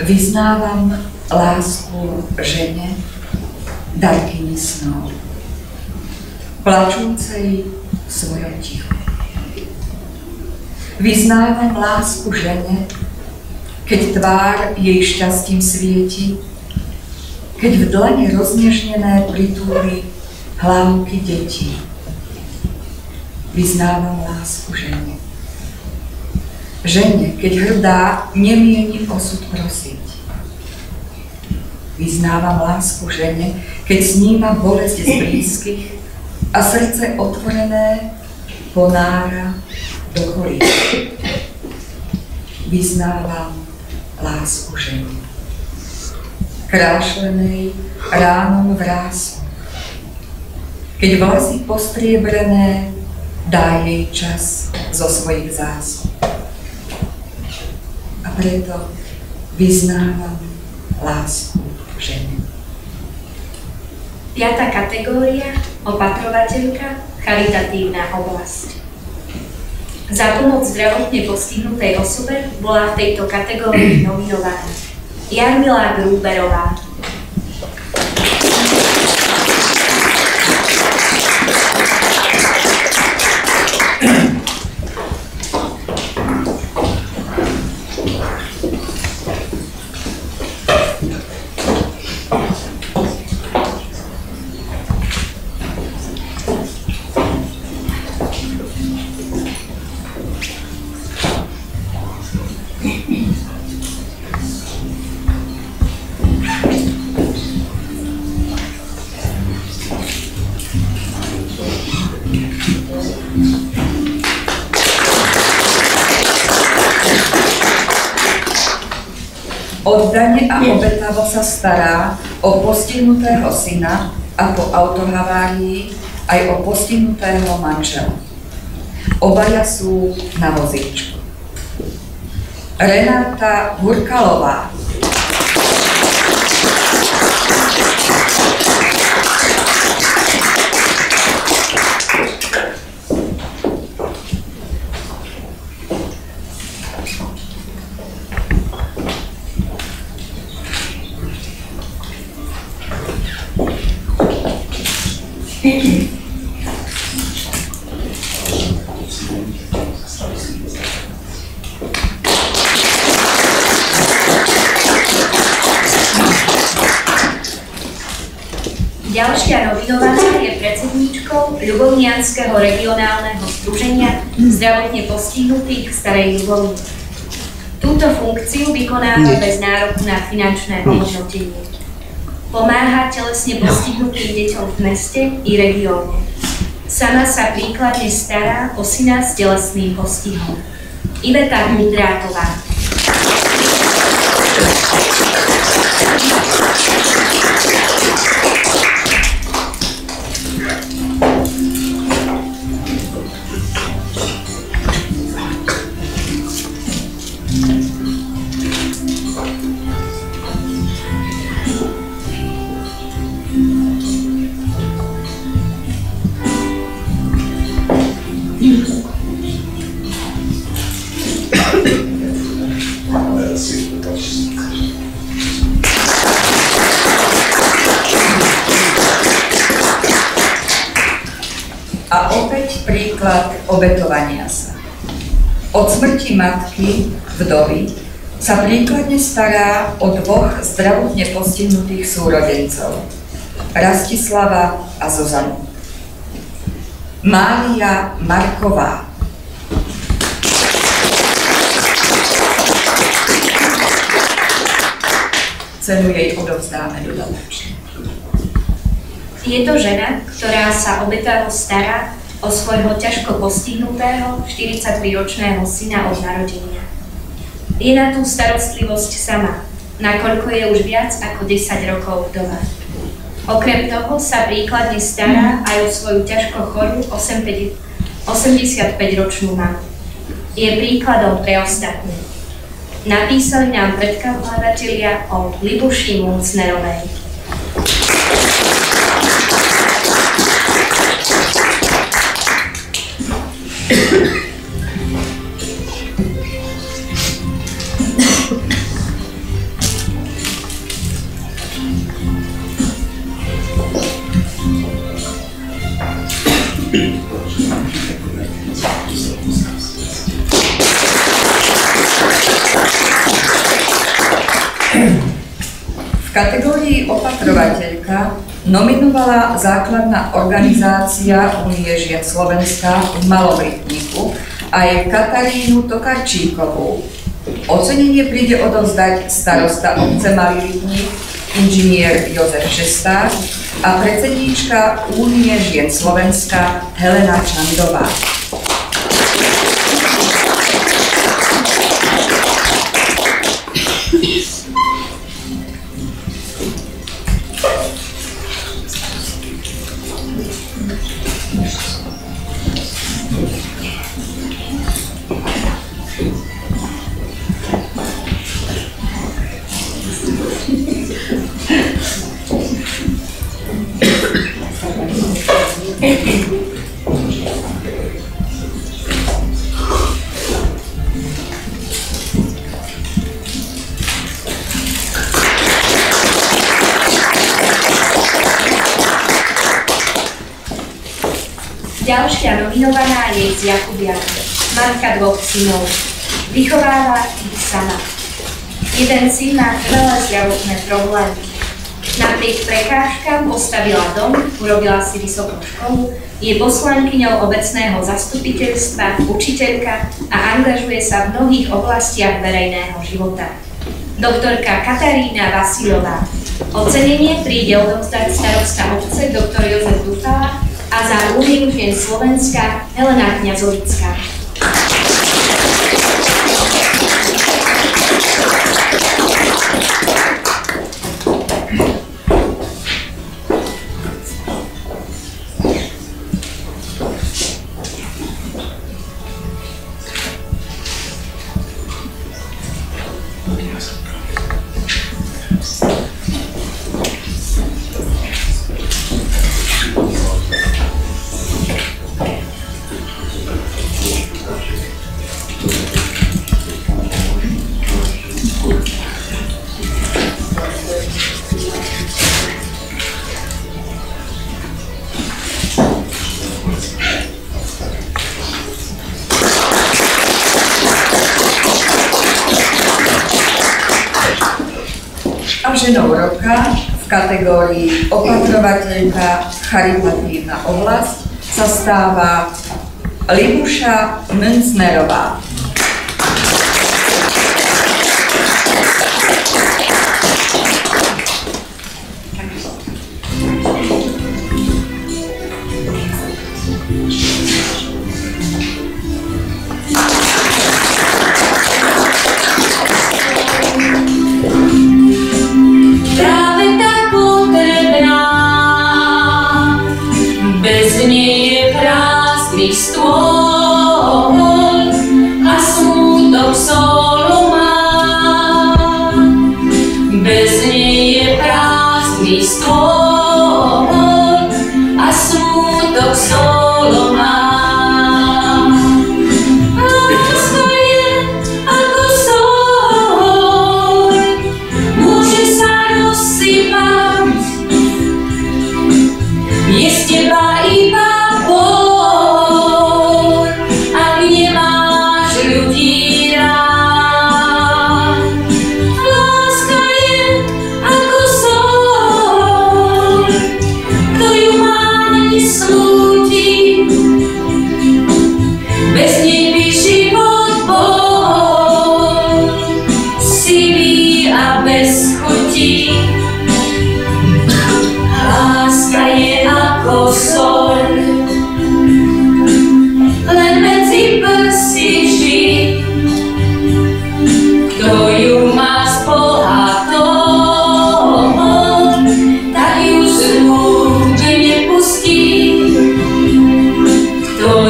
Vyznávam lásku žene, darkyni snov, plačúcej v svojom tichu. Vyznávam lásku žene, keď tvár jej šťastím svieti, keď v dlani roznežnené pritúli hlávky detí. Vyznávam lásku žene. Žene, keď hrdá nemieni osud prosiť. Vyznávam lásku žene, keď sníma bolesť z blízkych a srdce otvorené ponára do kolíc. Vyznávam lásku žene, krášlenej ránom vrásku, keď vlasy postriebrené dá jej čas zo svojich zásluh. A preto vyznávam lásku žene. 5. kategória, opatrovateľka, charitatívna oblasť. Za pomoc zdravotne postihnutej osobe bola v tejto kategórii nominovaná Jarmila Gruberová. Oddane a obetavo sa stará o postihnutého syna a po autohavárii aj o postihnutého manžela. Obaja sú na vozíčku. Renáta Hurkalová. Ďalšia nominovaná je predsedníčkou Ľubovnianskeho regionálneho združenia zdravotne postihnutých v Starej Ľubovni. Túto funkciu vykonáva bez nároku na finančné vyhodnotenie. Pomáha telesne postihnutým deťom v meste i regióne. Sama sa príkladne stará o syna s telesným postihom. Iveta Hudráková. A opäť príklad obetovania sa. Od smrti matky, vdovy, sa príkladne stará o dvoch zdravotne postihnutých súrodencov, Rastislava a Zuzanu. Mária Marková. Cenu jej odovzdáme dodatočne. Je to žena, ktorá sa obetavo stará o svojho ťažko postihnutého 43-ročného syna od narodenia. Je na tú starostlivosť sama, nakoľko je už viac ako 10 rokov vdova. Okrem toho sa príkladne stará aj o svoju ťažko chorú 85-ročnú mamu. Je príkladom pre ostatných. Napísali nám predkladatelia o Libuši Muncnerovej. V kategórii opatrovateľka nominovala základná organizácia Unie žien Slovenska v Malom Rybníku aj Katarínu Tokarčíkovú. Ocenenie príde odovzdať starosta obce Malý Rybník, inžinier Jozef Šestár a predsedníčka Únie žien Slovenska Helena Čandová. Ďalšia nominovaná je z Jakubiak, matka 2 synov. Vychováva ich sama. Jeden syn má trvalé zdravotné problémy. Napriek prekážkam postavila dom, urobila si vysokú školu, je poslankyňou obecného zastupiteľstva, učiteľka a angažuje sa v mnohých oblastiach verejného života. Doktorka Katarína Vasilová. Ocenenie príde odovzdať starosta obce doktor Jozef Dufala a za Úniu žien Slovenska Helena Kňazovická. A ženou roka v kategórii opatrovateľka charitatívna oblasť sa stáva Libuša Münznerová.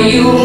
You